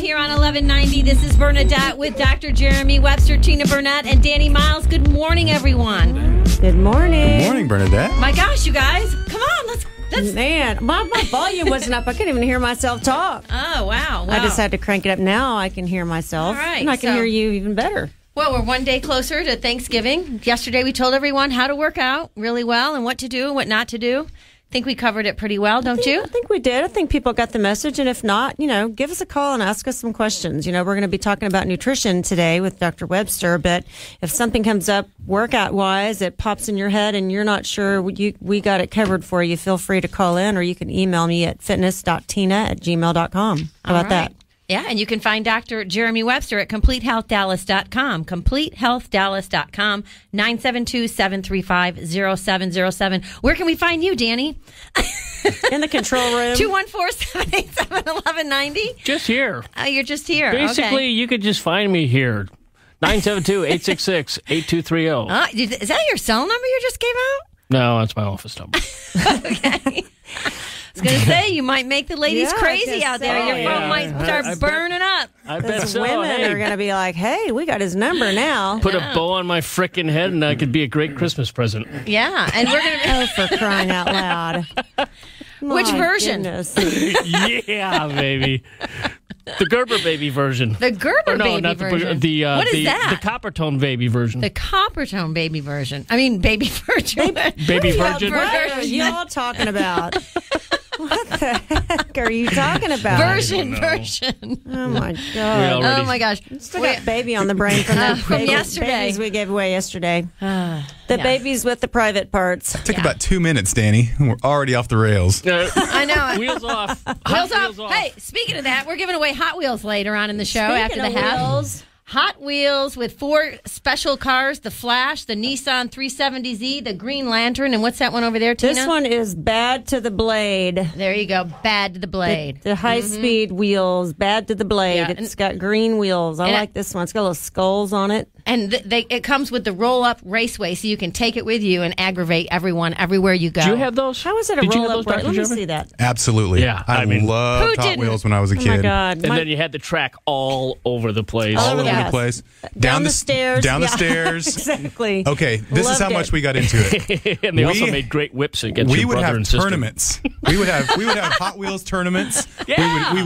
here on 1190. This is Bernadette with Dr. Jeremy Webster, Tina Burnett, and Danny Miles. Good morning, everyone. Good morning. Good morning, Bernadette. My gosh, you guys. Come on, let's Man, my volume wasn't up. I couldn't even hear myself talk. Oh, wow. I just had to crank it up. Now I can hear myself. All right, and I can hear you even better. Well, we're one day closer to Thanksgiving. Yesterday we told everyone how to work out really well and what to do and what not to do. I think we covered it pretty well, don't you? I think we did. I think people got the message. And if not, give us a call and ask us some questions. We're going to be talking about nutrition today with Dr. Webster. But if something comes up workout-wise, it pops in your head and you're not sure, we got it covered for you. Feel free to call in, or you can email me at fitness.tina@gmail.com. How about that? Yeah, and you can find Dr. Jeremy Webster at CompleteHealthDallas.com. CompleteHealthDallas.com, 972-735-0707. Where can we find you, Danny? In the control room. 214-787-1190. Just here. You're just here. Basically, you could just find me here. 972-866-8230. Is that your cell number you just gave out? No, that's my office number. Okay. I was going to say, you might make the ladies crazy out there. Your phone might start burning up. I bet so. Women are going to be like, hey, we got his number now. Put a bow on my frickin' head and I could be a great Christmas present. Yeah, and we're going to... Oh, for crying out loud. Which version? Yeah, baby. The Gerber baby version. The Gerber baby version? What is that? The Coppertone baby version. The Coppertone baby version. I mean, baby virgin. Baby virgin? What are y'all talking about? What the heck are you talking about? Version. Oh, my God. Oh, my gosh. Still got baby on the brain from yesterday. Babies we gave away yesterday. Babies with the private parts. It took about 2 minutes, Danny. We're already off the rails. I know. Wheels off. Wheels off. Hey, speaking of that, we're giving away Hot Wheels later on in the show after the half. Hot Wheels with 4 special cars: the Flash, the Nissan 370Z, the Green Lantern, and what's that one over there, Tina? This one is Bad to the Blade. There you go, Bad to the Blade. The high-speed wheels, Bad to the Blade. Yeah, it's got green wheels. I like this one. It's got little skulls on it. And it comes with the roll-up raceway, so you can take it with you and aggravate everyone everywhere you go. Do you have those? How is it a roll-up race? Let me see that. Absolutely. Yeah, I loved Hot Wheels when I was a kid. Oh, my God. And then you had the track all over the place. All over the place. Down the stairs. Down the stairs. Exactly. Okay, this is how much we got into it. And they also made great whips against your brother and sister. Tournaments. We would have Hot Wheels tournaments. Yeah. We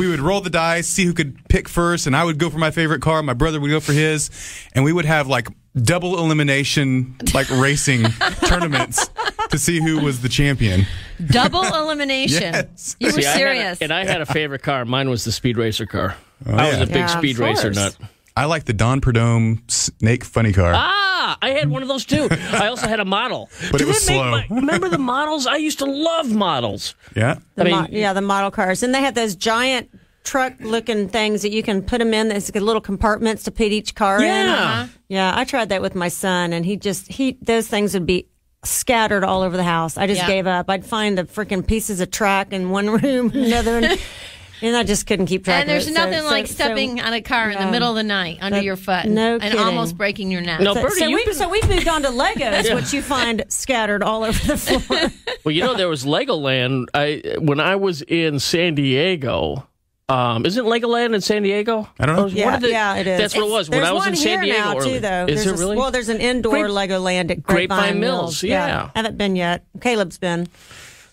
would roll the dice, see who could pick first, and I would go for my favorite car, my brother would go for his, and we would have like double elimination racing tournaments to see who was the champion. Double elimination. Yes. You were serious. I had a favorite car. Mine was the Speed Racer car. Oh, I was a big Speed Racer nut. I like the Don Perdome Snake Funny Car. I had one of those too. I also had a model. But it was slow. Remember the models? I used to love models. Yeah. The model cars. And they had those giant truck-looking things that you can put them in. There's little compartments to put each car in. Yeah, I tried that with my son, and those things would be scattered all over the house. I just gave up. I'd find the freaking pieces of track in one room, another. And I I just couldn't keep track of it. And there's nothing like stepping on a car in the middle of the night under your foot and almost breaking your neck. No, Bertie, so we've moved on to Legos, which you find scattered all over the floor. Well, there was Legoland. When I was in San Diego. Isn't Legoland in San Diego? I don't know. Yeah, it is. That's what it was. When I was in San Diego. Now, too, though. Is it really? Well, there's an indoor Legoland at Grapevine Mills. Yeah. Haven't been yet. Caleb's been.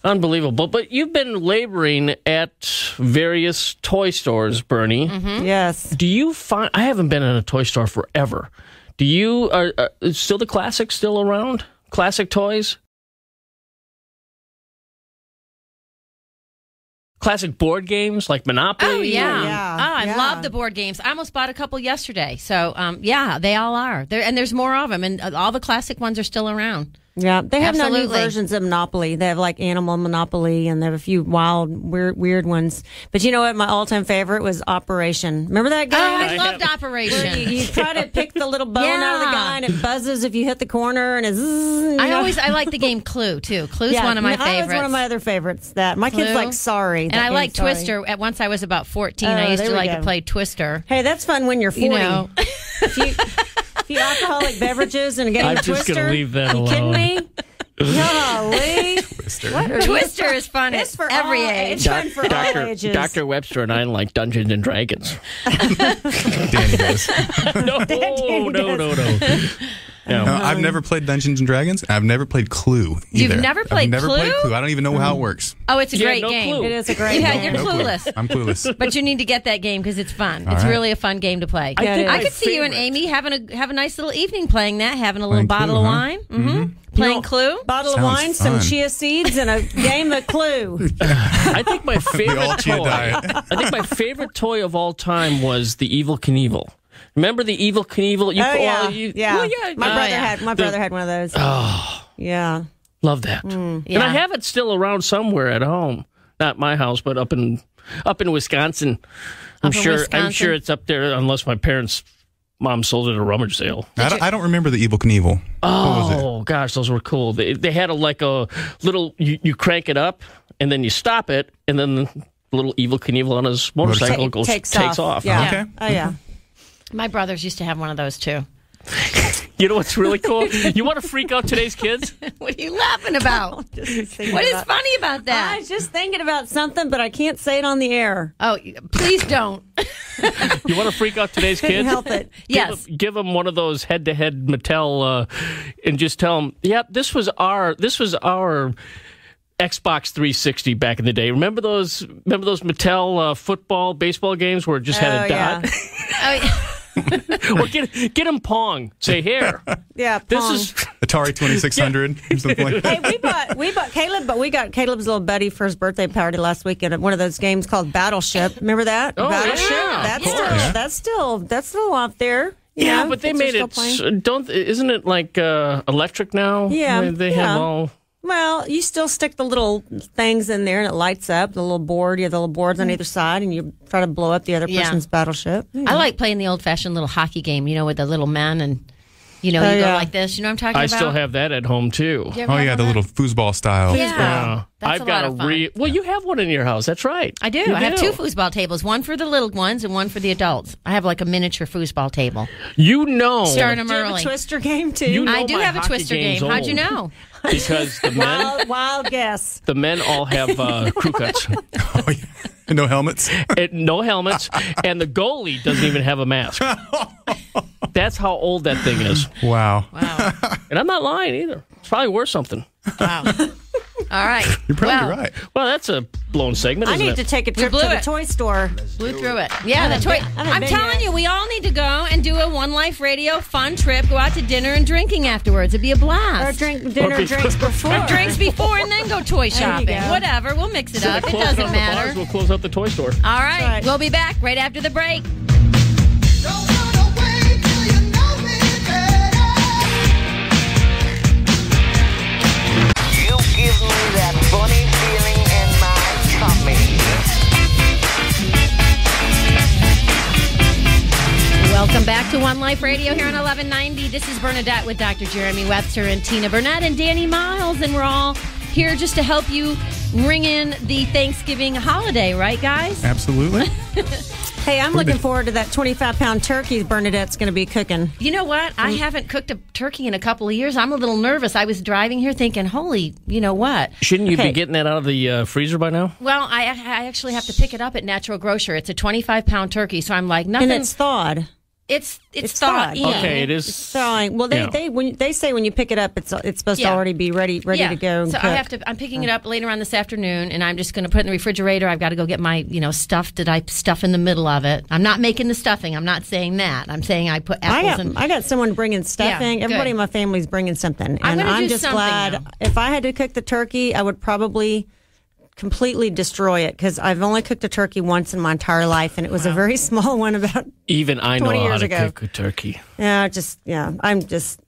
Unbelievable. But you've been laboring at various toy stores, Bernie. Mm-hmm. Yes. Do you find... I haven't been in a toy store forever. Do you... Is still the classics still around? Classic toys? Classic board games like Monopoly? Oh, yeah. I love the board games. I almost bought a couple yesterday. So, they all are. And there's more of them. And all the classic ones are still around. Yeah, they have no new versions of Monopoly. They have like Animal Monopoly, and they have a few wild, weird ones. But you know what? My all-time favorite was Operation. Remember that game? Oh, I loved Operation. You try to pick the little bone out of the guy, and it buzzes if you hit the corner, and it's. I like the game Clue too. Clue's one of my favorites. That was one of my other favorites. My kids like Sorry, and I like Twister. At once I was about 14. I used to like to play Twister. Hey, that's fun when you're 40. If you alcoholic beverages and a game of Twister. I'm just going to leave that alone. You kidding me? Golly. Twister is fun at every age. It's fun for all ages. Dr. Webster and I like Dungeons and Dragons. Danny does. No. No, I've never played Dungeons and Dragons. I've never played Clue either. You've never played I've never Clue? played Clue. I don't even know how it works. Oh, it's a great game. Clue. It is a great game. You're clueless. I'm clueless. But you need to get that game because it's fun. All It's right. really a fun game to play. I could see you and Amy have a nice little evening playing that, having a little bottle of wine, playing Clue. Bottle of Sounds wine, some fun. chia seeds, and a game of Clue. I think my all favorite chia toy. diet. I think my favorite toy of all time was the Evil Knievel. Remember the Evil Knievel? My brother had one of those. Oh, Yeah. love that. And I have it still around somewhere at home. Not my house, but up in Wisconsin. I'm sure it's up there unless my parents' mom sold it at a rummage sale. I don't remember the Evil Knievel. Oh gosh, those were cool. They had a little you crank it up and then you stop it and then the little Evil Knievel on his motorcycle takes off. Yeah. Okay. Oh, yeah. My brothers used to have one of those too. You know what's really cool? You want to freak out today's kids? What are you laughing about? What is funny about that? I was just thinking about something, but I can't say it on the air. Oh, please don't. You want to freak out today's Couldn't kids? help it. Yes. Give them one of those head-to-head Mattel, and just tell them, "Yep, this was our Xbox 360 back in the day. Remember those Mattel football, baseball games where it just had a dot? Yeah. Oh, yeah. Or get him Pong. Say, here. Yeah, This Pong. is Atari 2600 or something like that. Hey, we bought Caleb, but we got Caleb's little buddy for his birthday party last weekend at one of those games called Battleship. Remember that? Oh, Battleship. yeah, of That's still out there. You yeah, know, but they kids are made still it. playing. Isn't it like electric now? Yeah, They have all. Well, you still stick the little things in there and it lights up, the little board. You have the little boards on either side and you try to blow up the other person's battleship. I like playing the old-fashioned little hockey game, with the little men and, you go like this. You know what I'm talking about? I still have that at home, too. You ever Oh, have yeah, one the of little foosball style. that? Yeah. That's I've got a lot of fun. Well, you have one in your house. That's right. I do. I have two foosball tables, one for the little ones and one for the adults. I have like a miniature foosball table. You know. Start them Do you have early. a Twister game too? You know I do my have a hockey Twister game's game. How'd you old. know? Because the men, wild guess. the men all have crew cuts. Oh, yeah. No helmets. No helmets, and the goalie doesn't even have a mask. That's how old that thing is. Wow. Wow. And I'm not lying either. It's probably worth something. Wow. All right. You're probably right. Well, that's a blown segment, I isn't need it? to take a trip blew to the it. toy store. Blew through it. Yeah, the toy. I'm been telling yet. you, we all need to go and do a One Life Radio fun trip. Go out to dinner and drinking afterwards. It'd be a Or blast. drink dinner drinks before. Drinks before and then go toy There you shopping. go. Whatever. We'll mix it up. It Close doesn't out the bars, matter. we'll close out the toy store. All right. Right. We'll be back right after the break. You give me that funny feeling in my tummy. Welcome back to One Life Radio here on 1190. This is Bernadette with Dr. Jeremy Webster and Tina Burnett and Danny Miles, and we're all here just to help you ring in the Thanksgiving holiday, right, guys? Absolutely. Hey, I'm looking forward to that 25-pound turkey Bernadette's going to be cooking. You know what? I haven't cooked a turkey in a couple of years. I'm a little nervous. I was driving here thinking, holy, you know what? Shouldn't you Okay. be getting that out of the freezer by now? Well, I actually have to pick it up at Natural Grocer. It's a 25-pound turkey, so I'm like, nothing. And it's thawed. It's It's thawed thawed. in. Okay, it is. Thawing. Well, Yeah. they say when you pick it up, it's supposed to Yeah. already be ready to go. And So cook. I'm picking it up later on this afternoon, and I'm just going to put it in the refrigerator. I've got to go get my, stuff that I stuff in the middle of it. I'm not making the stuffing. I'm not saying that. I'm saying I put apples I got someone bringing stuffing. Yeah, Everybody good. in my family's bringing something, I'm and gonna I'm do just something glad. now. If I had to cook the turkey, I would probably completely destroy it because I've only cooked a turkey once in my entire life, and it was a very small one. About Even I know 20 how years to ago. cook a turkey. I'm It's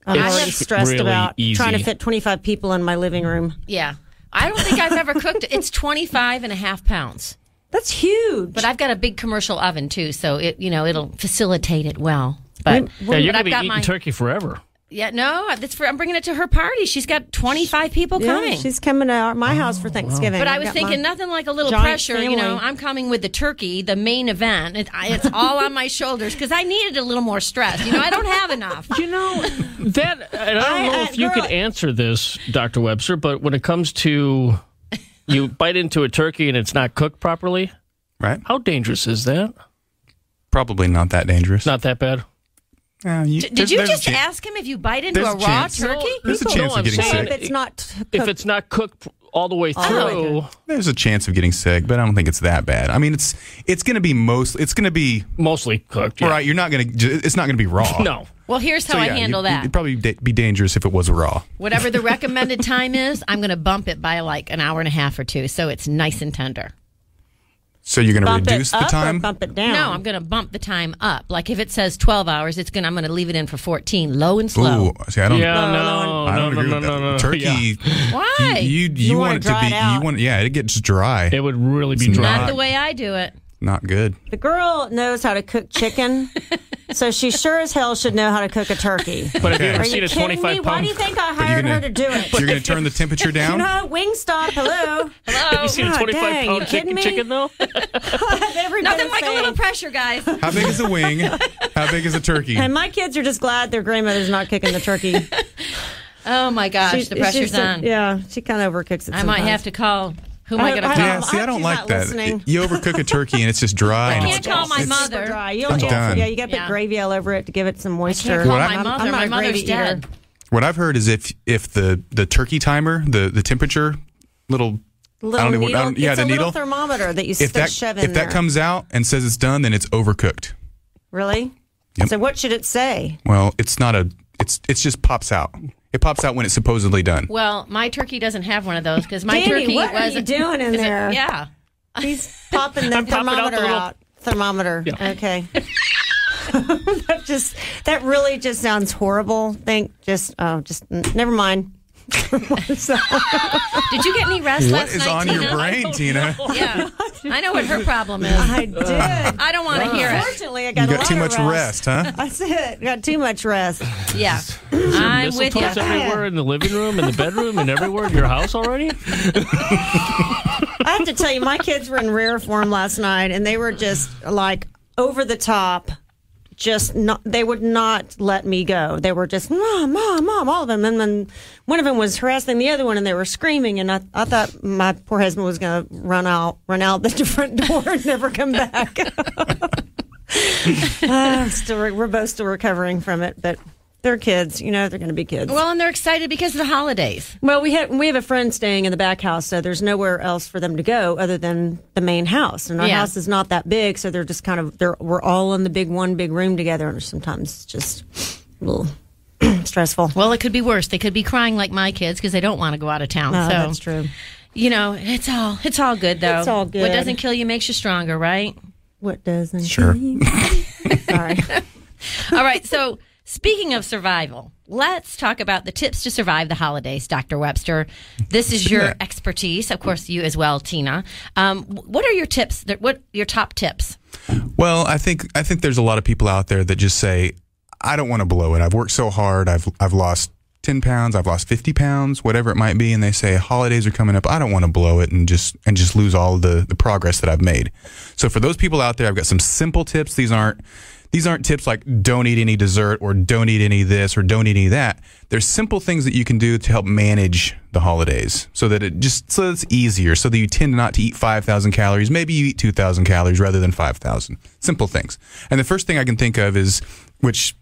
already stressed really about easy. trying to fit 25 people in my living room. Yeah. I don't think I've ever cooked it. It's 25 and a half pounds. That's huge. But I've got a big commercial oven, too, so it'll facilitate it well. But Yeah, you're but going to I've be got eating my turkey forever. Yeah, no, I'm bringing it to her party. She's got 25 people coming. She's coming to my house for Thanksgiving. But I was thinking nothing like a little pressure. Family. You know, I'm coming with the turkey, the main event. It's all on my shoulders because I needed a little more stress. You know, I don't have enough. You know, that, and I don't know if you could answer this, Dr. Webster, but when it comes to you bite into a turkey and it's not cooked properly, right? How dangerous is that? Probably not that dangerous. Not that bad? Did you just ask him if you bite into a raw turkey? There's a chance of getting sick. If it's not cooked all the way through, there's a chance of getting sick, but I don't think it's that bad. I mean, it's going to be mostly cooked. Yeah. Right? It's not going to be raw. No. Well, here's how I handle that. It'd probably be dangerous if it was raw. Whatever the recommended time is, I'm going to bump it by like an hour and a half or two, so it's nice and tender. So you're going to reduce the time? Or bump it down? No, I'm going to bump the time up. Like if it says 12 hours, I'm going to leave it in for 14, low and slow. Ooh, see, I don't. I don't agree with that. Turkey. Yeah. Why? You want it to be. It gets dry. It would really be dry. Not the way I do it. Not good. The girl knows how to cook chicken, so she sure as hell should know how to cook a turkey. But have you ever seen a 25-pound? Why do you think I hired her to do it? You're going to turn the temperature down? No, Wingstop, hello. Have you seen a 25-pound chicken, though? Nothing like a little pressure, guys. How big is a wing? How big is a turkey? And my kids are just glad their grandmother's not cooking the turkey. Oh, my gosh, the pressure's on. Yeah, she kind of overcooks it sometimes. I might have to call... Who am I going to call? Yeah, see, I don't like that. You overcook a turkey and it's just dry. I can't call my mother. Dry. I'm done. Yeah, you got to put gravy all over it to give it some moisture. I can't call my mother. My mother's dead. What I've heard is if the turkey timer, the temperature, needle, the needle thermometer that you shove in there. If that comes out and says it's done, then it's overcooked. Really? Yep. So what should it say? Well, it's not it just pops out. It pops out when it's supposedly done. Well, my turkey doesn't have one of those because my Danny, turkey what are you doing in there? Yeah. He's popping the thermometer out. Thermometer. Yeah. Okay. that really just sounds horrible. Never mind. So. Did you get any rest last night? What is on your brain, Tina? Yeah, I know what her problem is. I did. I don't want to hear it. Fortunately, I got you got too much rest, huh? That's it. Got too much rest. Yeah, I'm with you. Everywhere in the living room, in the bedroom, and everywhere in your house already. I have to tell you, my kids were in rare form last night, and they were just like over the top. They would not let me go. They were just, Mom, all of them. And then one of them was harassing the other one, and they were screaming. And I thought my poor husband was going to run out the front door and never come back. We're both still recovering from it, but they're kids. You know, they're going to be kids. Well, and they're excited because of the holidays. Well, we have a friend staying in the back house, so there's nowhere else for them to go other than the main house. And our house is not that big, so they're just we're all in the one big room together, and sometimes it's just a little stressful. Well, it could be worse. They could be crying like my kids because they don't want to go out of town. No, so that's true. You know, it's all good though. It's all good. What doesn't kill you makes you stronger, right? What doesn't? Sure. Sorry. All right, so. Speaking of survival, let's talk about the tips to survive the holidays, Dr. Webster. This is your expertise. Of course, you as well, Tina. What are your tips? What your top tips? Well, I think there's a lot of people out there that just say, I don't want to blow it. I've worked so hard. I've lost 10 pounds. I've lost 50 pounds, whatever it might be. And they say, holidays are coming up. I don't want to blow it and just lose all the progress that I've made. So for those people out there, I've got some simple tips. These aren't tips like don't eat any dessert or don't eat any this or don't eat any that. There's simple things that you can do to help manage the holidays so that it's easier, so that you tend not to eat 5,000 calories. Maybe you eat 2,000 calories rather than 5,000. Simple things. And the first thing I can think of is, which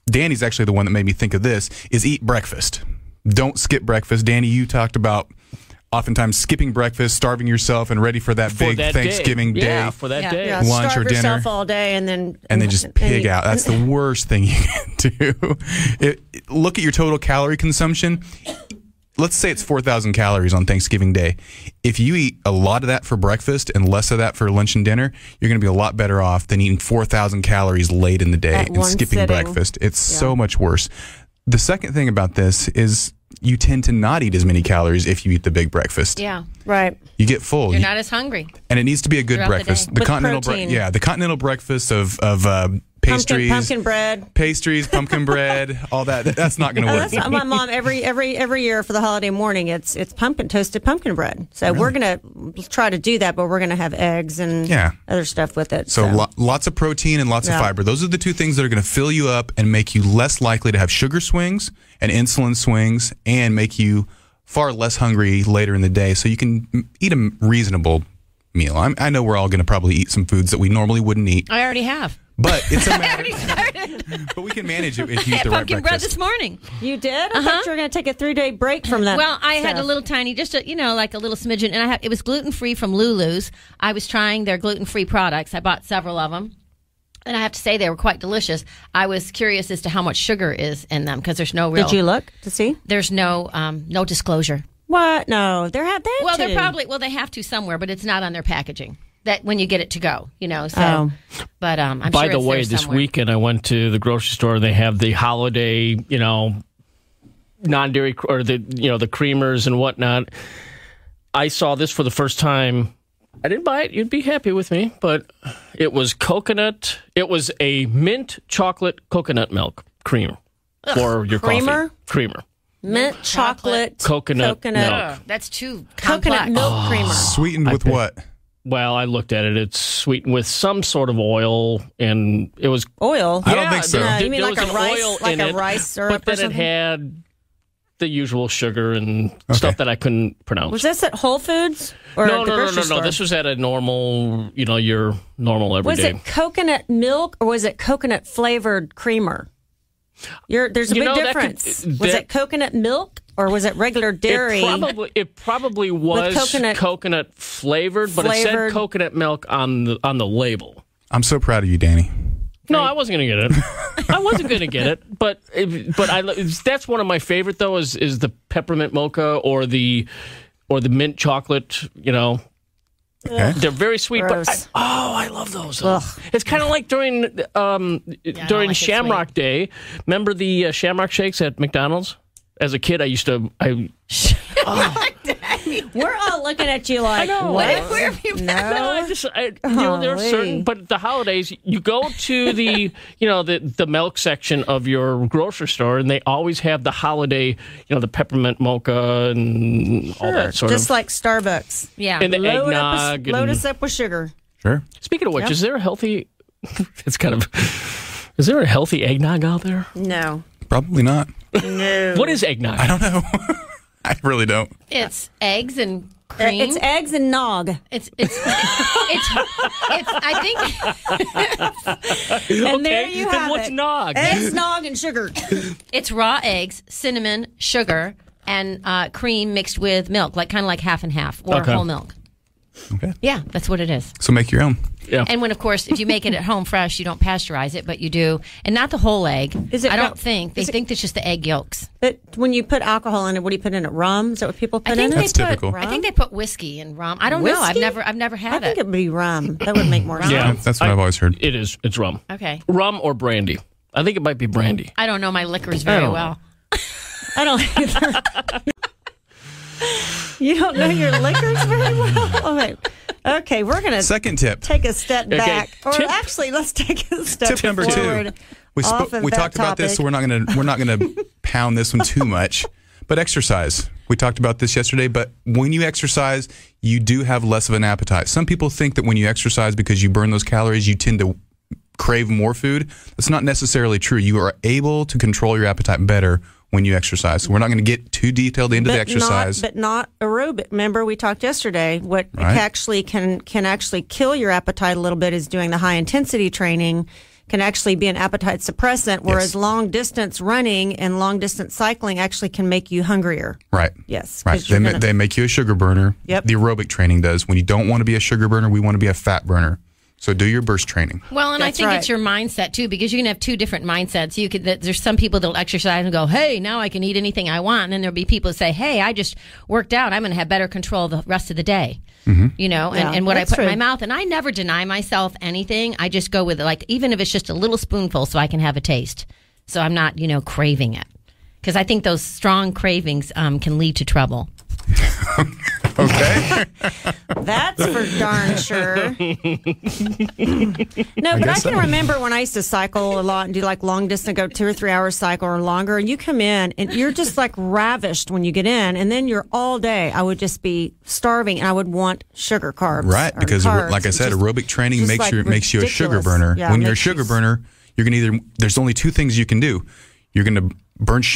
Danny's actually the one that made me think of this, is eat breakfast. Don't skip breakfast. Danny, you talked about oftentimes skipping breakfast, starving yourself, and ready for that big Thanksgiving day. Yeah, for that day. Yeah, lunch starve or dinner. Yourself all day and then just pig out. That's the worst thing you can do. Look at your total calorie consumption. Let's say it's 4,000 calories on Thanksgiving Day. If you eat a lot of that for breakfast and less of that for lunch and dinner, you're going to be a lot better off than eating 4,000 calories late in the day and skipping breakfast. It's so much worse. The second thing about this is you tend to not eat as many calories if you eat the big breakfast. Yeah. Right. You get full. You're not as hungry. And it needs to be a good breakfast. The continental breakfast of pastries, pumpkin bread, pumpkin bread, all that. That's not going to work. That's my mom every year for the holiday morning. It's toasted pumpkin bread. So we're going to try to do that, but we're going to have eggs and other stuff with it. So lots of protein and lots of fiber. Those are the two things that are going to fill you up and make you less likely to have sugar swings and insulin swings, and make you far less hungry later in the day. So you can eat a reasonable meal. I know we're all going to probably eat some foods that we normally wouldn't eat. I already have. But it's a matter. But we can manage it if you eat the right pumpkin bread this morning. You did? I thought you were going to take a 3-day break from that. Well, I had a little tiny, just like a little smidgen, and it was gluten free from Lulu's. I was trying their gluten free products. I bought several of them, and I have to say they were quite delicious. I was curious as to how much sugar is in them because there's no real. Did you look to see? There's no disclosure. What? No, they're they have to somewhere, but it's not on their packaging. That when you get it to go, So, but I'm sure. By the way, this weekend I went to the grocery store. They have the holiday, non-dairy or the creamers and whatnot. I saw this for the first time. I didn't buy it. You'd be happy with me, but it was coconut. It was a mint chocolate coconut milk creamer for your coffee. Creamer. Mint chocolate coconut milk. That's too complex. Coconut milk creamer. Sweetened with what? Well, I looked at it. It's sweetened with some sort of oil, and it was oil. I don't think so. You mean like a rice syrup? But then it had the usual sugar and stuff that I couldn't pronounce. Was this at Whole Foods or no, at the grocery store? This was at a normal, your normal everyday. Was it coconut milk or was it coconut flavored creamer? There's a big difference. Was it coconut milk or was it regular dairy? It probably was coconut flavored, but it said coconut milk on the label. I'm so proud of you, Danny. No, I wasn't going to get it. I wasn't going to get it, but that's one of my favorite though. Is the peppermint mocha or the mint chocolate? Okay. They're very sweet, but I love those. It's kind of like during Shamrock Day. Remember the Shamrock Shakes at McDonald's? As a kid, I used to. We're all looking at you like, what? Where have you been? No, there are certain, but the holidays, you go to the the milk section of your grocery store, and they always have the holiday, the peppermint mocha and all that sort of. Just like Starbucks. Yeah. And the eggnog. Load us up with sugar. Sure. Speaking of which, is there a healthy? Is there a healthy eggnog out there? No. Probably not. No. What is eggnog? I don't know. I really don't. It's eggs and cream. It's eggs and nog. It's I think. And there you have what's it. nog? Eggs, nog, and sugar. It's raw eggs, cinnamon, sugar, and cream mixed with milk, kind of like half and half or whole milk. Okay. Yeah, that's what it is. So make your own. Yeah. And when, of course, if you make it at home fresh, you don't pasteurize it, but you do, and not the whole egg. I don't think they think it's just the egg yolks. But when you put alcohol in it, what do you put in it? Rum? Is that what people put in it? That's typical. I think they put whiskey and rum. I don't know. I've never had it. I think it would be rum. That would make more sense. Yeah, that's what I've always heard. It is. It's rum. Okay. Rum or brandy. I think it might be brandy. I don't know my liquors very well. I don't either. You don't know your liquors very well? Okay, we're going to second tip. Take a step back. Or tip. Actually, let's take a step Tip number forward. 2. We talked about this, so we're not going to pound this one too much. But exercise. We talked about this yesterday, but when you exercise, you do have less of an appetite. Some people think that when you exercise, because you burn those calories, you tend to crave more food. That's not necessarily true. You are able to control your appetite better when you exercise. So we're not going to get too detailed into the exercise. But not aerobic. Remember, we talked yesterday. What actually can actually kill your appetite a little bit is doing the high intensity training. Can actually be an appetite suppressant, whereas long distance running and long distance cycling actually can make you hungrier. Right. Yes. Right. They make you a sugar burner. Yep. The aerobic training does. When you don't want to be a sugar burner, we want to be a fat burner. So do your burst training. Well, and I think it's your mindset too, because you can have two different mindsets. There's some people that'll exercise and go, "Hey, now I can eat anything I want," and then there'll be people that say, "Hey, I just worked out. I'm going to have better control the rest of the day." Mm-hmm. And what I put in my mouth, and I never deny myself anything. I just go with it, even if it's just a little spoonful, so I can have a taste. So I'm not, craving it, because I think those strong cravings can lead to trouble. Okay. That's for darn sure. No, but I can remember when I used to cycle a lot and do like long distance, go 2 or 3 hours cycle or longer. And you come in and you're just like ravished when you get in. And then you're all day. I would just be starving and I would want sugar carbs. Right. Because like I said, aerobic training makes you a sugar burner. Yeah, when you're a sugar burner, you're going to there's only 2 things you can do. You're going to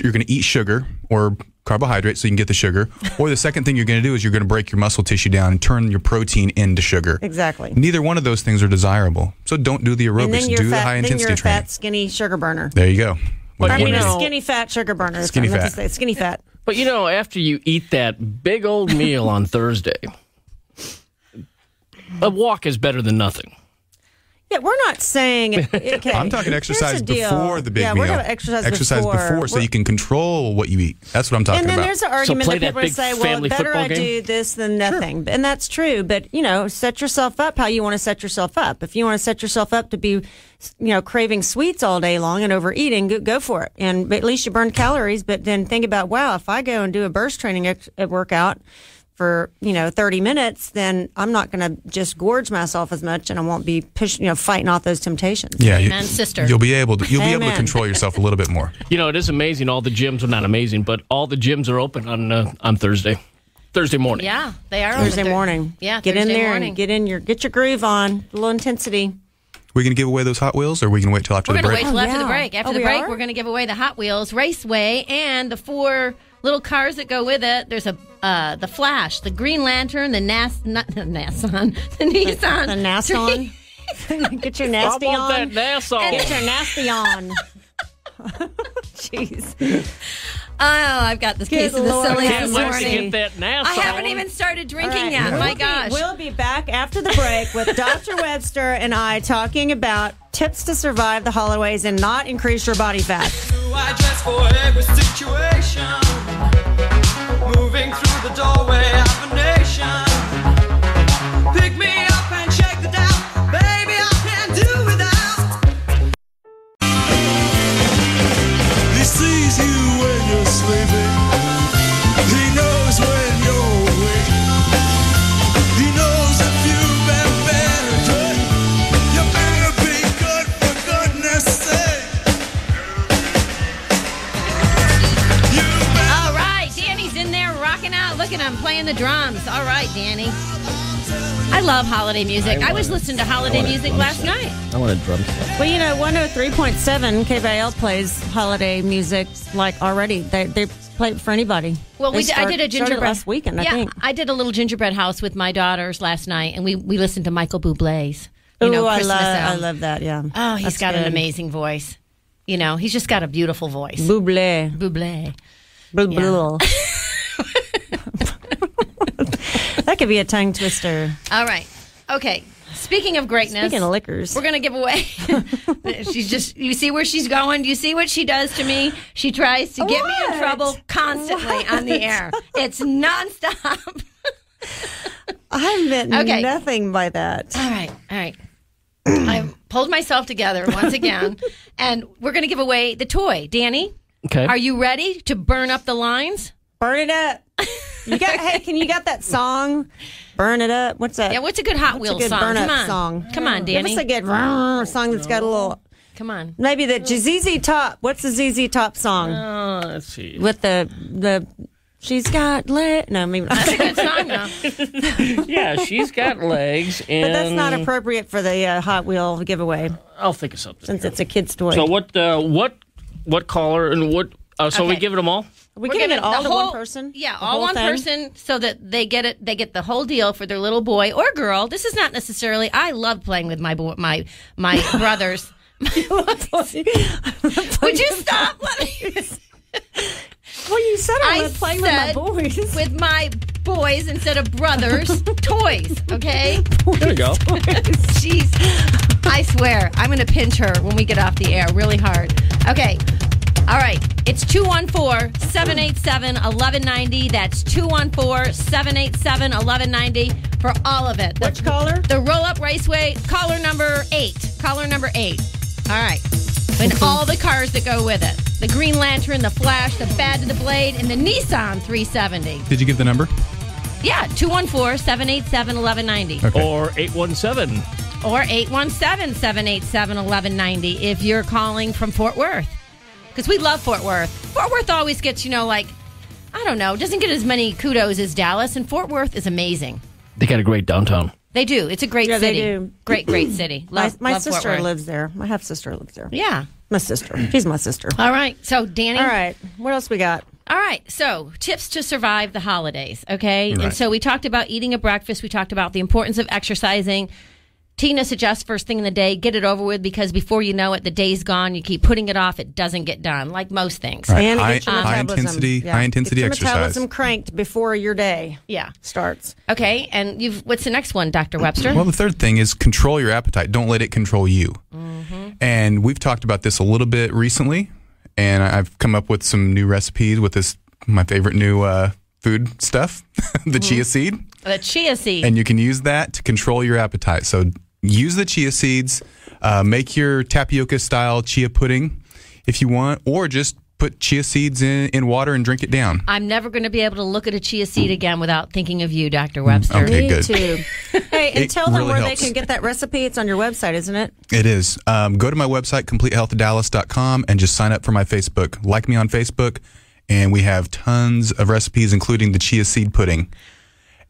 you're going to eat sugar or carbohydrates so you can get the sugar. Or the second thing you're going to do is you're going to break your muscle tissue down and turn your protein into sugar. Exactly. Neither one of those things are desirable. So don't do the aerobics. Do the high intensity training. Then you're a fat, skinny sugar burner. There you go. A skinny fat sugar burner. Skinny fat. Skinny fat. But after you eat that big old meal on Thursday, a walk is better than nothing. Yeah, we're not saying. Okay. I'm talking exercise before the big meal. Yeah, we're going to exercise before so you can control what you eat. That's what I'm talking about. And then there's an argument that people say, well, better I do this than nothing. Sure. And that's true. But, set yourself up how you want to set yourself up. If you want to set yourself up to be, craving sweets all day long and overeating, go for it. And at least you burn calories. But then think about, wow, if I go and do a burst training workout for 30 minutes, then I'm not going to just gorge myself as much, and I won't be fighting off those temptations. Yeah, Amen, sister. You'll be able to control yourself a little bit more. It is amazing. All the gyms are not amazing, but all the gyms are open on Thursday morning. Yeah, they are Thursday morning. Yeah, get Thursday in there morning. and get your groove on, a little intensity. We going to give away those Hot Wheels, or are we going to wait till after the break? We're going to wait till after the break. After the break, are? we're going to give away the Hot Wheels Raceway and the 4 little cars that go with it. There's the Flash, the Green Lantern, the Nissan. The Nissan. The Nissan. Get your nasty I on. want that Nissan. Get your nasty on. Jeez. Oh, I've got this case of the silly Can't this wait to morning. get that Nissan. I haven't even started drinking yet. We'll My be- gosh. We'll be back after the break with Dr. Webster and I talking about tips to survive the holidays and not increase your body fat. I dress for every situation, moving through the doorway of a nation. Pick me up and shake the doubt, baby, I can't do without. He sees you when you're sleeping, he knows when you're awake, he knows if you've been bad or good, you better be good for goodness sake. All right, Danny's in there rocking out. Look at him playing the drums. All right, Danny. I love holiday music. I was listening to holiday music last night. I want a drum set. Well, 103.7 KVL plays holiday music like already. They play it for anybody. Well, I did a gingerbread last weekend, I think. I did a little gingerbread house with my daughters last night, and we listened to Michael Bublé's. I Christmas album. love that, yeah. Oh, he's That's got an good. amazing voice. He's just got a beautiful voice. Bublé. Bublé. Bublé. That could be a tongue twister. All right. Okay. Speaking of greatness. Speaking of liquors. We're going to give away. You see where she's going? Do you see what she does to me? She tries to get me in What? trouble constantly on the air. It's nonstop. I meant Okay. nothing by that. All right. I pulled myself together once again, and we're going to give away the toy. Danny, Okay. are you ready to burn up the lines? Burn it up. You got that song? Burn it up. What's that? Yeah, what's a good Hot What's a Wheels good song? burn Come up on. song? Come on, Give Danny. us a good song that's got a little. Come on. Maybe the ZZ Top. What's the ZZ Top song? Let's see. With the she's got no, maybe not. That's a good song, though. Yeah, she's got legs, and But that's not appropriate for the Hot Wheel giveaway I'll think of something. since it's a kid's toy. So what caller and what? So we Okay. give it them all. we We're giving it giving all the to whole- one person? Yeah, The all whole one thing? person, so that they get it. They get the whole deal for their little boy or girl. This is not necessarily. I love playing with my brothers. Would you stop? Well, you said I I was playing with my said boys. with my boys instead of brothers. Toys, okay? There we go. Jeez, I swear I'm going to pinch her when we get off the air really hard. Okay. All right. It's 214-787-1190. That's 214-787-1190 for all of it. Which caller? The Roll-Up Raceway, caller number 8. Caller number 8. All right. And all the cars that go with it. The Green Lantern, the Flash, the Bad to the Blade, and the Nissan 370. Did you give the number? Yeah, 214-787-1190. Okay. Or 817. Or 817-787-1190 if you're calling from Fort Worth. Because we love Fort Worth. Fort Worth always gets, I don't know, doesn't get as many kudos as Dallas, and Fort Worth is amazing. They got a great downtown. They do. It's a great city. They do. Great city. My love sister lives there. My half-sister lives there. Yeah. My sister. She's my sister. All right. So, Danny. All right. What else we got? All right. So, tips to survive the holidays, okay? Right. And so we talked about eating a breakfast. We talked about the importance of exercising. Tina suggests first thing in the day, get it over with, because before you know it, the day's gone. You keep putting it off. It doesn't get done, like most things. Right. And High get your intensity Get your exercise. metabolism cranked before your day Yeah. starts. Okay. And what's the next one, Dr. Webster? Well, the third thing is control your appetite. Don't let it control you. And we've talked about this a little bit recently, and I've come up with some new recipes with my favorite new food stuff, the chia seed. The chia seed. And you can use that to control your appetite. So use the chia seeds, make your tapioca-style chia pudding if you want, or just put chia seeds in water and drink it down. I'm never going to be able to look at a chia seed again without thinking of you, Dr. Webster. Okay, Me good. too. Hey, and It tell them really where helps. they can get that recipe. It's on your website, isn't it? It is. Go to my website, CompleteHealthDallas.com, and just sign up for my Facebook. Like me on Facebook, and we have tons of recipes, including the chia seed pudding.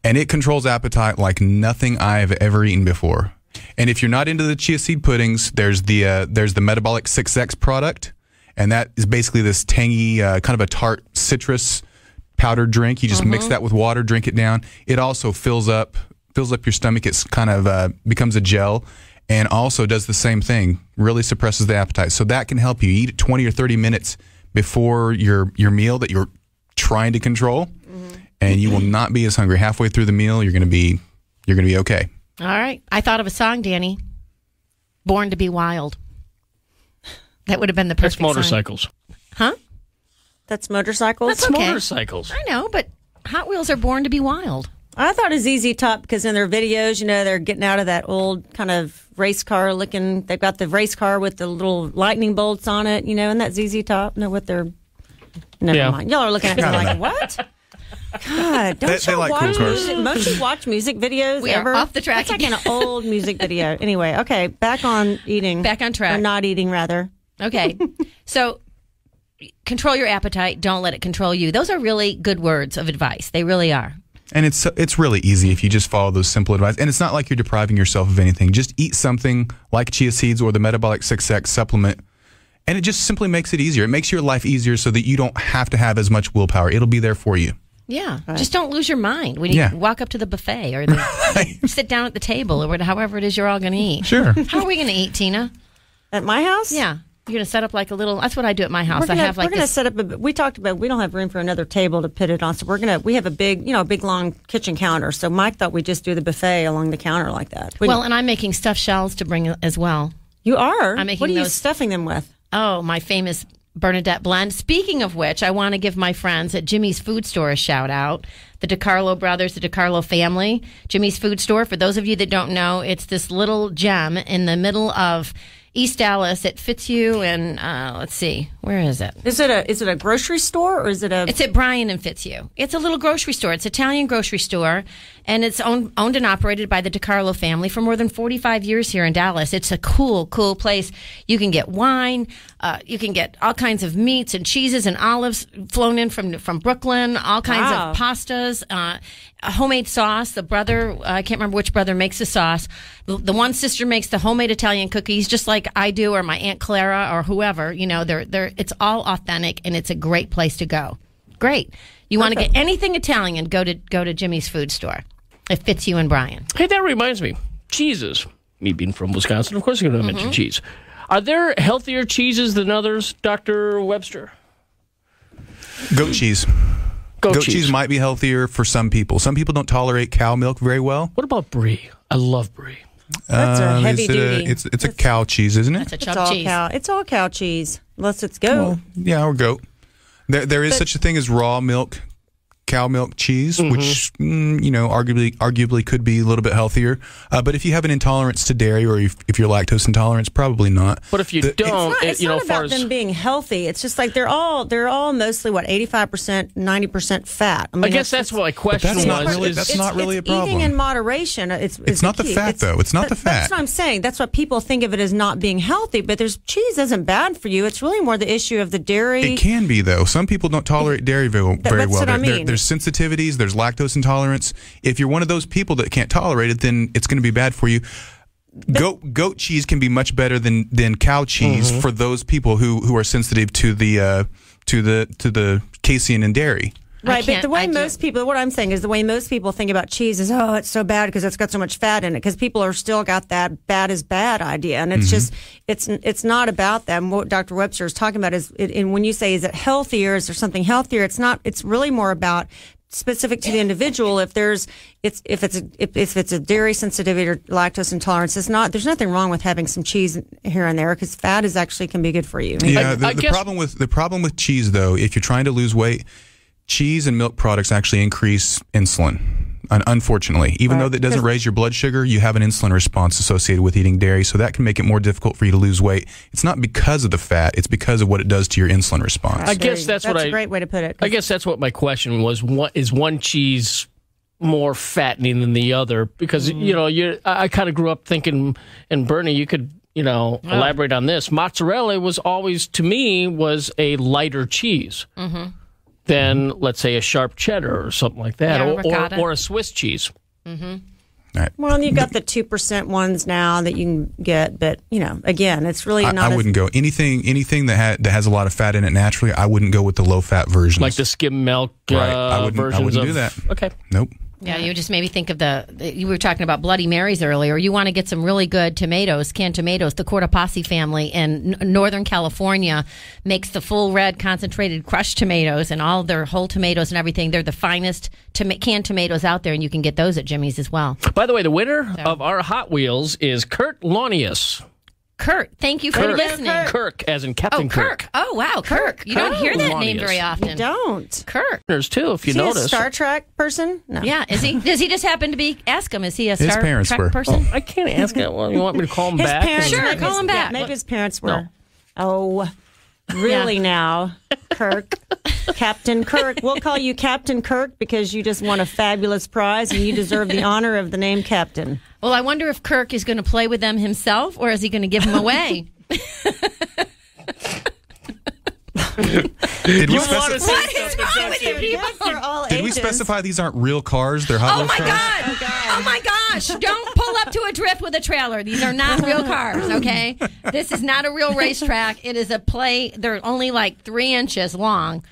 And it controls appetite like nothing I've ever eaten before. And if you're not into the chia seed puddings, there's the Metabolic 6X product, and that is basically this tangy, kind of a tart citrus powdered drink. You just mix that with water, drink it down. It also fills up your stomach. It's kind of becomes a gel, and also does the same thing. Really suppresses the appetite. So that can help you. Eat it 20 or 30 minutes before your meal that you're trying to control, and you will not be as hungry. Halfway through the meal, you're gonna be okay. All right. I thought of a song, Danny. Born to be Wild. That would have been the perfect That's motorcycles. song. Huh? That's motorcycles. That's okay. Motorcycles. I know, but Hot Wheels are born to be wild. I thought it was easy top because in their videos, they're getting out of that old kind of race car looking. They've got the race car with the little lightning bolts on it, and that's ZZ Top. Know what they're. Never mind. Y'all are looking at me like, what? God, don't They you like watch cool cars. music? Don't you watch music videos We are ever? off the track That's like an old music video. Anyway, okay, back on eating. Back on track. Or not eating, rather. Okay. So control your appetite. Don't let it control you. Those are really good words of advice. They really are. And it's really easy if you just follow those simple advice. And it's not like you're depriving yourself of anything. Just eat something like chia seeds or the Metabolic 6X supplement, and it just simply makes it easier. It makes your life easier so that you don't have to have as much willpower. It'll be there for you. Yeah. Just don't lose your mind when you walk up to the buffet or sit down at the table or however it is you're all going to eat. Sure. How are we going to eat, Tina? At my house? Yeah. You're going to set up like a little. That's what I do at my house. We're gonna, I have like we're going to this. set up. We talked about we don't have room for another table to put it on, so we have a big, big long kitchen counter. So Mike thought we'd just do the buffet along the counter like that. Well, and I'm making stuffed shells to bring as well. You are. I'm making what are you those- stuffing them with? Oh, my famous Bernadette blend. Speaking of which, I want to give my friends at Jimmy's Food Store a shout out. The DiCarlo brothers, the DiCarlo family. Jimmy's Food Store, for those of you that don't know, it's this little gem in the middle of East Dallas. It fits you, and let's see, where is it? Is it a grocery store or is it a? It's at Bryan and Fitzhugh. It's a little grocery store. It's an Italian grocery store, and it's owned and operated by the DiCarlo family for more than 45 years here in Dallas. It's a cool place. You can get wine. You can get all kinds of meats and cheeses and olives flown in from Brooklyn, all kinds Wow. of pastas, a homemade sauce. The brother, I can't remember which brother makes the sauce. The one sister makes the homemade Italian cookies, just like I do, or my Aunt Clara, or whoever. It's all authentic, and it's a great place to go. Great. You want to get anything Italian, go to Jimmy's Food Store. It fits you and Brian. Hey, that reminds me. Cheeses. Me being from Wisconsin, of course I'm going to mention cheese. Are there healthier cheeses than others, Dr. Webster? Goat cheese. Goat cheese might be healthier for some people. Some people don't tolerate cow milk very well. What about brie? I love brie. That's a heavy duty. It's a cow cheese, isn't it? It's a It's chuck all cheese. cow. It's all cow cheese, unless it's goat. Yeah, or goat. There is such a thing as raw milk cow milk cheese, which arguably could be a little bit healthier. But if you have an intolerance to dairy, or if you're lactose intolerant, probably not. But if you don't, it's not about them being healthy. It's just like they're all mostly 85%, 90% fat. I guess that's what my question was. That's not really a problem. Eating in moderation. It's not the fat, though. It's not the fat. That's what I'm saying. That's what people think of it as not being healthy. But cheese isn't bad for you. It's really more the issue of the dairy. It can be, though. Some people don't tolerate dairy very well. That's what I mean. There's sensitivities. There's lactose intolerance. If you're one of those people that can't tolerate it, then it's going to be bad for you. Goat cheese can be much better than cow cheese for those people who are sensitive to the casein in dairy. Right, but what I'm saying is the way most people think about cheese is, oh, it's so bad because it's got so much fat in it, because people are still got that bad is bad idea. And it's just, it's not about that. And what Dr. Webster is talking about is, and when you say, is it healthier? Is there something healthier? It's not, it's really more about specific to the individual. If it's a dairy sensitivity or lactose intolerance, there's nothing wrong with having some cheese here and there, because fat is actually can be good for you. Yeah, the problem with cheese, though, if you're trying to lose weight, cheese and milk products actually increase insulin. Unfortunately, even though that doesn't raise your blood sugar, you have an insulin response associated with eating dairy, so that can make it more difficult for you to lose weight. It's not because of the fat; it's because of what it does to your insulin response. I guess that's a great way to put it. I guess that's what my question was: is one cheese more fattening than the other? Because I kind of grew up thinking, and Bernie, you could elaborate on this. Mozzarella was always, to me, was a lighter cheese. Than, let's say, a sharp cheddar or something like that, or a Swiss cheese. Right. Well, you got the 2% ones now that you can get, but again, it's really not. I wouldn't go anything that has a lot of fat in it naturally. I wouldn't go with the low fat versions, like the skim milk versions. I wouldn't do that. Okay. Nope. Yeah, you just maybe think of you were talking about Bloody Marys earlier. You want to get some really good tomatoes, canned tomatoes. The Cortopassi family in Northern California makes the full red concentrated crushed tomatoes, and all their whole tomatoes and everything. They're the finest canned tomatoes out there, and you can get those at Jimmy's as well. By the way, the winner of our Hot Wheels is Kurt Launius. Kurt, thank you for listening. Kirk, as in Captain Kirk. Oh, wow, Kirk. You don't hear that name very often. You don't. Kirk. There's two, if you notice. Is he a Star Trek person? No. Yeah, is he? Does he just happen to be? Ask him. Is he a Star Trek person? Oh, I can't ask him. Well, you want me to call him back? Parents, sure, call him back. Maybe his parents were. No. Oh, really now, Kirk. Captain Kirk. We'll call you Captain Kirk because you just won a fabulous prize and you deserve the honor of the name Captain. Well, I wonder if Kirk is going to play with them himself, or is he going to give them away? Did we what is wrong with you people? Did we specify these aren't real cars? They're Hot Wheels cars? Oh my gosh! Don't pull up to a drift with a trailer. These are not real cars, okay? This is not a real racetrack. It is a play. They're only like 3 inches long.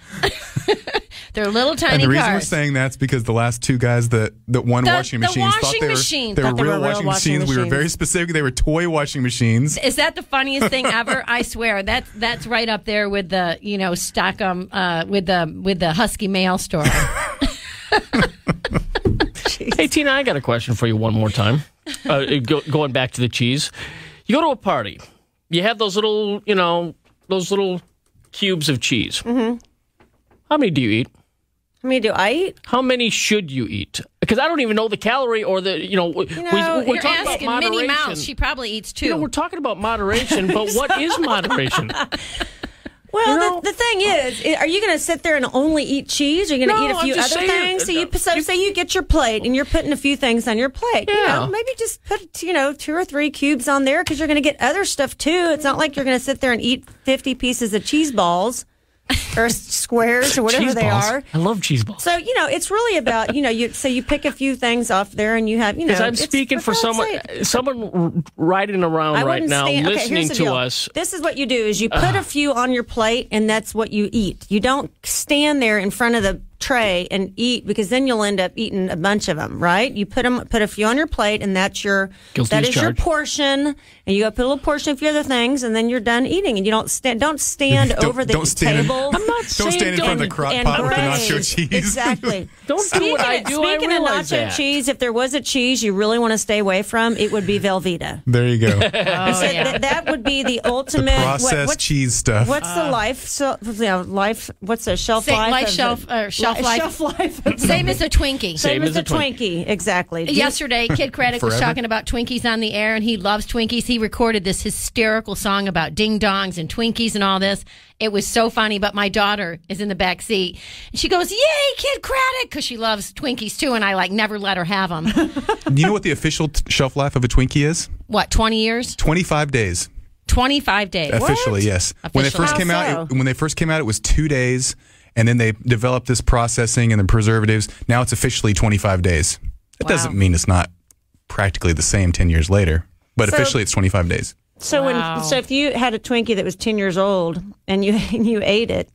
They're little tiny cars. And the reason we're saying that's because the last two guys that won washing machines thought they were real washing machines. We were very specific. They were toy washing machines. Is that the funniest thing ever? I swear that's right up there with the Stockholm with the Husky mail store. Hey Tina, I got a question for you one more time. Going back to the cheese, you go to a party, you have those little cubes of cheese. Mm-hmm. How many do you eat? How many do I eat? How many should you eat? Because I don't even know the calorie or the, we're you're talking about asking moderation. Minnie Mouse. She probably eats 2. We're talking about moderation, but what is moderation? Well, the thing is, are you going to sit there and only eat cheese? Or are you going to eat a few other things? So say you get your plate and you're putting a few things on your plate. Yeah. Maybe just put 2 or 3 cubes on there because you're going to get other stuff too. It's not like you're going to sit there and eat 50 pieces of cheese balls. Or squares or whatever cheese they balls. are. I love cheese balls. So, it's really about, you pick a few things off there and you have, Because I'm speaking for someone riding around right now listening to us. This is what you do is you put a few on your plate and that's what you eat. You don't stand there in front of the tray and eat because then you'll end up eating a bunch of them, right? You put a few on your plate and that's your your portion, and you go put a little portion of a few other things and then you're done eating, and you don't stand over the table. I'm not saying don't stand in front of the crock pot with the nacho cheese. Exactly. Don't do what I do. Speaking I of realize nacho cheese, if there was a cheese you really want to stay away from, it would be Velveeta. There you go. That would be the ultimate processed cheese stuff. What's the life? What's the shelf life? Shelf shelf life. Shelf life. Same as a Twinkie. Same as a Twinkie. Exactly. Yesterday, Kid Craddock was Forever? talking about Twinkies on the air, and he loves Twinkies. He recorded this hysterical song about ding-dongs and Twinkies and all this. It was so funny, but my daughter is in the back seat. And she goes, yay, Kid Craddock, because she loves Twinkies, too, and I, never let her have them. Do you know what the official shelf life of a Twinkie is? What, 20 years? 25 days. 25 days. Officially, yes. When they first came out, it was 2 days, and then they developed this processing and the preservatives. Now it's officially 25 days. It doesn't mean it's not practically the same 10 years later, but officially it's 25 days. So if you had a Twinkie that was 10 years old and you ate it,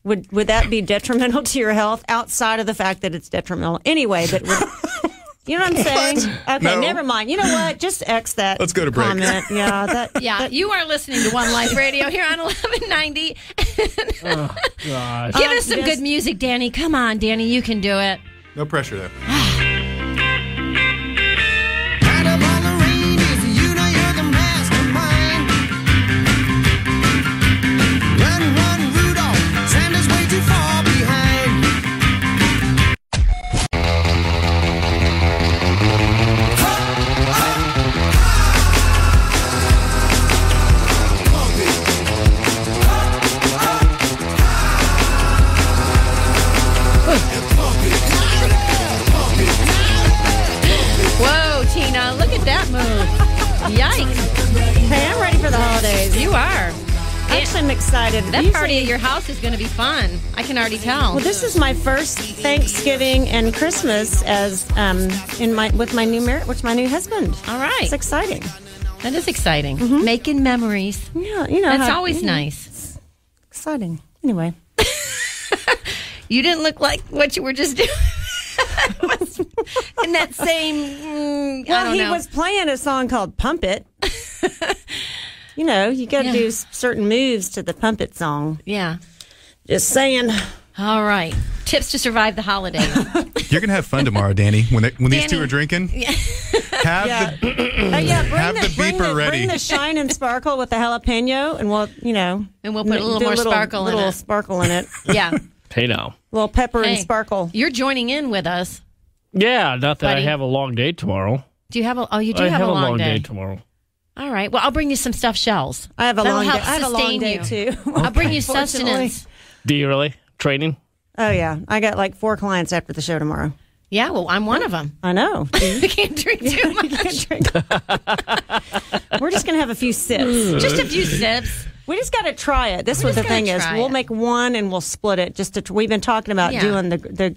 would that be detrimental to your health outside of the fact that it's detrimental anyway? That would, you know what I'm saying? Okay, No. never mind. You know what? Just X that. Let's go to break. Comment. Yeah, You are listening to One Life Radio here on 1190. Oh, gosh. Give us some good music, Danny. Come on, Danny. You can do it. No pressure, though. Out of all the ranges, you know you're the mastermind. Run, Rudolph, Santa's way too far behind. Whoa, Tina. Look at that move. Yikes. Hey, I'm ready for the holidays. You are. Actually, I'm excited. That party at your house is going to be fun. I can already tell. Well, this is my first Thanksgiving and Christmas as with my new husband. All right. It's exciting. That is exciting. Making memories. Yeah, you know That's how- always yeah, nice. Exciting. Anyway, You didn't look like what you were just doing. In that same, I don't he know. was playing a song called "Pump It." You know, you got to do certain moves to the "Pump It" song. Yeah. Just saying. All right. Tips to survive the holiday. You're going to have fun tomorrow, Danny, when these two Danny. are drinking. Have the Bring beeper ready. Bring the shine and sparkle with the jalapeno, and we'll put a little more sparkle in it. Sparkle in it. Yeah. Hey, now. A little pepper and Hey. sparkle. You're joining in with us. Yeah, not that Buddy. I have a long day tomorrow. Do you have you do I have a long day day. tomorrow. All right. Well, I'll bring you some stuffed shells. I have a That'll long day. help I have a long sustain day you. too. I'll bring you Fortunately. sustenance. Do you really? Training? Oh yeah, I got like 4 clients after the show tomorrow. Yeah, well, I'm one of them. I know. I can't drink too much. We're just gonna have a few sips. Just a few sips. We just got to try it. This was the just thing gotta is, try we'll it. make one and we'll split it. We've been talking about Yeah. doing the The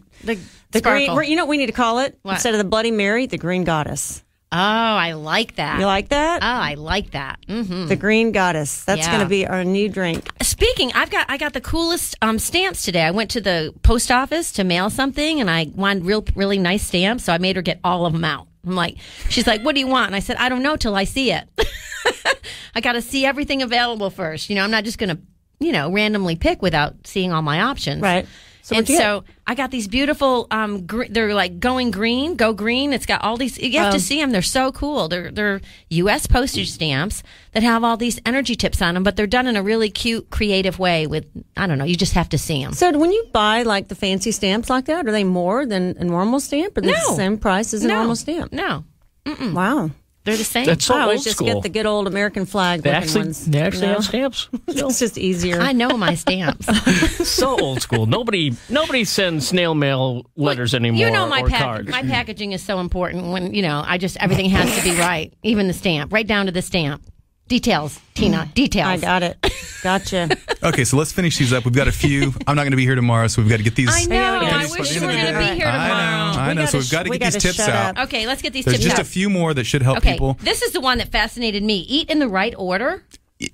green. sparkle. You know what we need to call it What? instead of the Bloody Mary, the Green Goddess. Oh, I like that. You like that? Oh, I like that. Mm-hmm. The Green Goddess. That's Yeah. going to be our new drink. Speaking, I got the coolest stamps today. I went to the post office to mail something, and I wanted really nice stamps, so I made her get all of them out. I'm like, she's like, what do you want? And I said, I don't know till I see it. I got to see everything available first. I'm not just going to, randomly pick without seeing all my options. Right. So and what'd you get? so I got these beautiful, they're like going green, go green. It's got all these, you have to see them. They're so cool. They're U.S. postage stamps that have all these energy tips on them, but they're done in a really cute, creative way with, I don't know, you just have to see them. So when you buy like the fancy stamps like that, are they more than a normal stamp? Or are they the same price as a normal stamp? No. Wow. They're the same. That's so I always old just school. get the good old American flag They looking actually, ones. they actually you know? have stamps. It's just easier. I know my stamps. So old school. Nobody sends snail mail letters anymore. You know my or cards. my packaging is so important when, everything has to be right. Even the stamp, right down to the stamp. Details, Tina, details. I got it. Gotcha. Okay, so let's finish these up. We've got a few. I'm not going to be here tomorrow, so we've got to get these. I know. Yeah, we gotta I get wish these you were by the going end to of be the here day. tomorrow. I know. So we've got to we get these gotta tips shut out. up. Okay, let's get these There's tips just out. a few more that should help Okay, people. this is the one that fascinated me. Eat in the right order.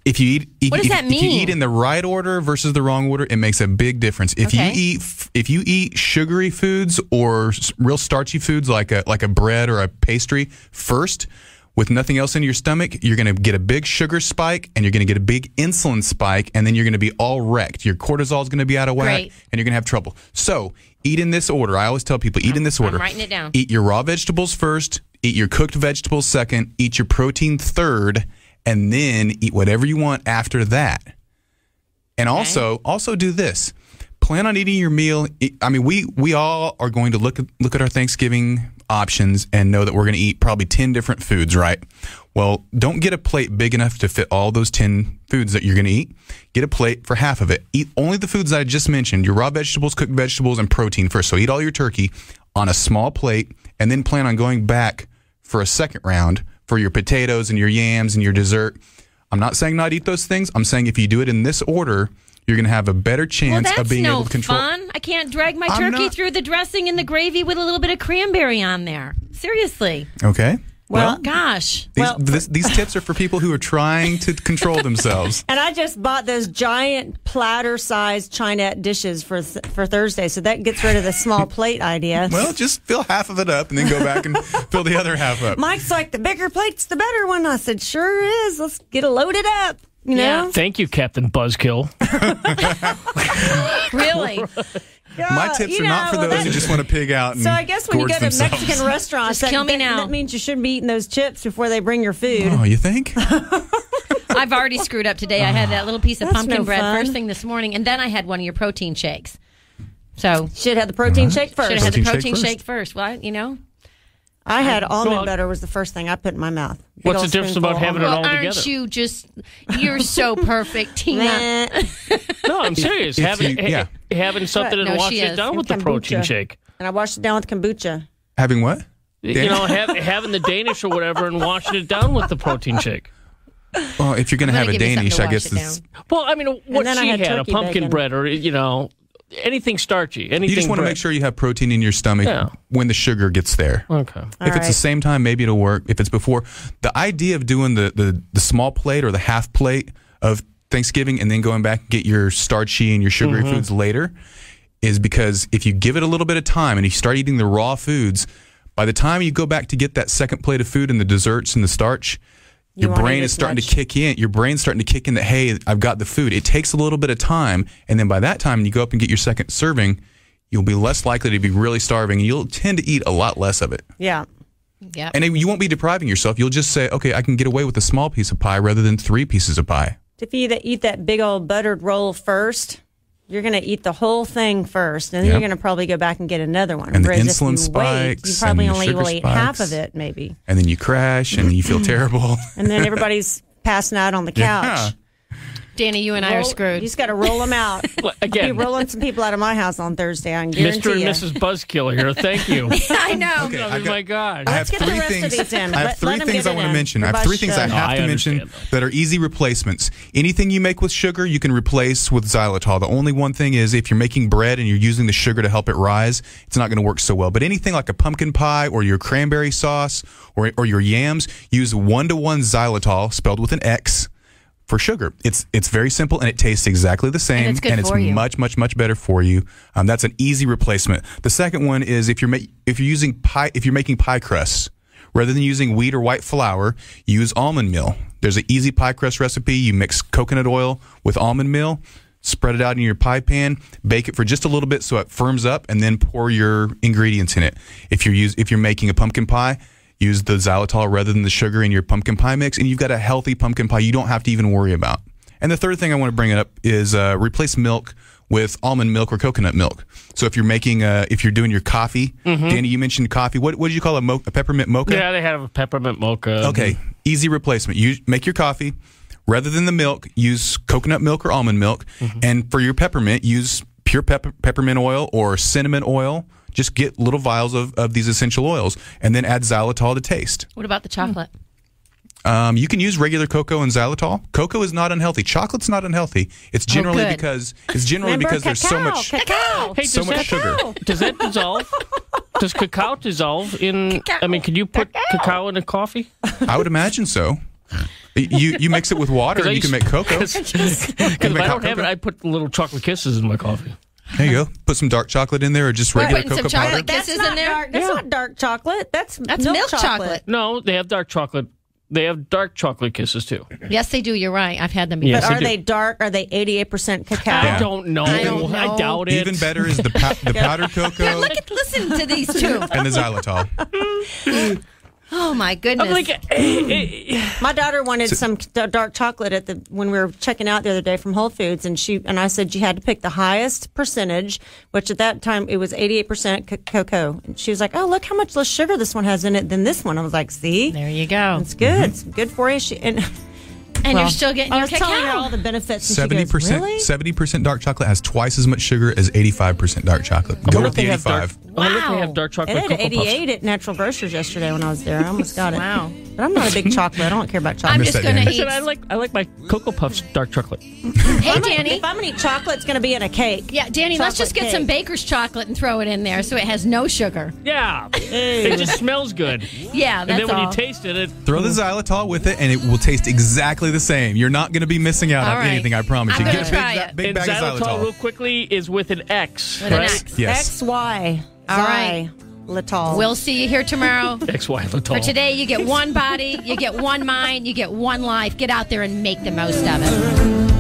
If you eat, What does that If you mean? eat in the right order versus the wrong order, it makes a big difference. If Okay. you eat sugary foods or real starchy foods like a bread or a pastry first, with nothing else in your stomach, you're going to get a big sugar spike and you're going to get a big insulin spike, and then you're going to be all wrecked. Your cortisol is going to be out of whack, Great. and you're going to have trouble. So eat in this order. I always tell people, eat in this order. I'm writing it down. Eat your raw vegetables first, eat your cooked vegetables second, eat your protein third, and then eat whatever you want after that. And also do this. plan on eating your meal. I mean, we all are going to look at our Thanksgiving options and know that we're going to eat probably 10 different foods, right? Well, don't get a plate big enough to fit all those 10 foods that you're going to eat. Get a plate for half of it. Eat only the foods that I just mentioned, your raw vegetables, cooked vegetables, and protein first. So eat all your turkey on a small plate, and then plan on going back for a second round for your potatoes and your yams and your dessert. I'm not saying not eat those things. I'm saying if you do it in this order, you're going to have a better chance of being able to control. That's no fun. I can't drag my turkey through the dressing and the gravy with a little bit of cranberry on there. Seriously. Okay. Well, gosh. These tips are for people who are trying to control themselves. And I just bought those giant platter-sized Chinette dishes for Thursday, so that gets rid of the small plate idea. Well, just fill half of it up and then go back and fill the other half up. Mike's like, the bigger plate's the better one. I said, sure is. Let's get it loaded up. You know? Thank you, Captain Buzzkill. Really? My tips are not for those who just want to pig out and so I guess when you go to themselves. Mexican restaurants, kill me now. That means you shouldn't be eating those chips before they bring your food. Oh, you think? I've already screwed up today. I had that little piece of That's pumpkin no bread fun. first thing this morning, and then I had one of your protein shakes. So Should have the protein shake first. should have had the Protein protein shake shake first. Well, you know. I had almond butter was the first thing I put in my mouth. Big What's old the difference spoonful about of having it almond. all Aren't together? you're so perfect, Tina. Meh. No, I'm serious. Having something No, and wash she it is. down And with the protein kombucha. shake. And I washed it down with kombucha. Having what? You know, having the Danish or whatever and washing it down with the protein shake. Well, if you're going to have a give me something Danish, to I wash guess it it's... down. Well, I mean, what then I she had had, a turkey pumpkin bacon. bread or, anything starchy. Anything You just want to bread. make sure you have protein in your stomach when the sugar gets there. Okay. If it's the same time, maybe it'll work. If it's before, the idea of doing the small plate or the half plate of Thanksgiving and then going back and get your starchy and your sugary foods later is because if you give it a little bit of time and you start eating the raw foods, by the time you go back to get that second plate of food and the desserts and the starch, your brain is starting to kick in. Your brain's starting to kick in that, hey, I've got the food. It takes a little bit of time. And then by that time, you go up and get your second serving, you'll be less likely to be really starving. And you'll tend to eat a lot less of it. Yeah. Yep. And you won't be depriving yourself. You'll just say, okay, I can get away with a small piece of pie rather than 3 pieces of pie. If you eat that big old buttered roll first, you're going to eat the whole thing first, and then you're going to probably go back and get another one. And the Whereas insulin if you wait, spikes you probably and the only sugar will eat half spikes. of it, maybe. And then you crash and you feel terrible. And then everybody's passing out on the couch. Yeah. Danny, you and I are You screwed. just got to roll them out. Well, I'll be again, rolling some people out of my house on Thursday, I can guarantee Mr. and you. Mrs. Buzzkill here. Thank you. I know. Okay, Oh I've got- my God. I have Let's get the three rest of things. these in. I have Let three them things get I it want to in. mention. I have Everybody three things I should. have I to mention understand. that are easy replacements. Anything you make with sugar, you can replace with xylitol. The only one thing is if you're making bread and you're using the sugar to help it rise, it's not going to work so well. But anything like a pumpkin pie or your cranberry sauce or your yams, use 1-to-1 xylitol, spelled with an X, for sugar. It's very simple and it tastes exactly the same, And it's good for you. much better for you. That's an easy replacement. The second one is if you're making pie crusts, rather than using wheat or white flour, use almond meal. There's an easy pie crust recipe. You mix coconut oil with almond meal, spread it out in your pie pan, bake it for just a little bit so it firms up, and then pour your ingredients in it. If you're making a pumpkin pie, use the xylitol rather than the sugar in your pumpkin pie mix, and you've got a healthy pumpkin pie you don't have to even worry about. And the third thing I want to bring up is replace milk with almond milk or coconut milk. So if you're doing your coffee, Danny, you mentioned coffee. What did you call a peppermint mocha? Yeah, they have a peppermint mocha. Okay, easy replacement. You make your coffee. Rather than the milk, use coconut milk or almond milk. And for your peppermint, use pure peppermint oil or cinnamon oil. Just get little vials of these essential oils and then add xylitol to taste. What about the chocolate? You can use regular cocoa and xylitol. Cocoa is not unhealthy. Chocolate's not unhealthy. It's generally good. because Remember, there's so much cacao. Hey, so does much that- sugar. Does that dissolve? Does cacao dissolve in? I mean, can you put cacao in a coffee? I would imagine so. You mix it with water and you can make cocoa. Because if I don't have it, I put little chocolate kisses in my coffee. There you go. Put some dark chocolate in there or just regular putting some cocoa powder. chocolate kisses in there? Dark. That's not dark chocolate. That's milk chocolate. No, they have dark chocolate. They have dark chocolate kisses too. Yes, they do. You're right. I've had them before. Yes, But they are do. they dark? Are they 88% cacao? Yeah. I don't know. I don't know. I doubt it. Even better is the powdered cocoa Listen to these two. and the xylitol. Oh my goodness! I'm like, my daughter wanted some dark chocolate when we were checking out the other day from Whole Foods, and I said you had to pick the highest percentage, which at that time it was 88% cocoa. And she was like, "Oh, look how much less sugar this one has in it than this one." I was like, "See, there you go. It's good. It's good for you." And you're still getting your cacao. I was telling her all the benefits. 70%. Really? 70% dark chocolate has twice as much sugar as 85% dark chocolate. Go with the 85. I wonder if they have dark chocolate It had Cocoa 88 Puffs. at Natural Grocers yesterday when I was there. I almost got it. Wow. But I'm not a big chocolate. I don't care about chocolate. I'm just going to I eat. said I like my Cocoa Puffs dark chocolate. Hey, Danny. If I'm going to eat chocolate, it's going to be in a cake. Yeah, Danny, let's just get some baker's chocolate and throw it in there so it has no sugar. Yeah. It just smells good. Yeah, that's And then when all. you taste it, Throw the xylitol with it, and it will taste exactly the same. You're not going to be missing out All on right. anything, I promise I'm you. gonna Get try a it. big and bag of xylitol, real xylitol. quickly, is with an X. With an right? X. Yes. XY. All right. Litol. We'll see you here tomorrow. XY Litol. For today, you get one body, you get one mind, you get one life. Get out there and make the most of it.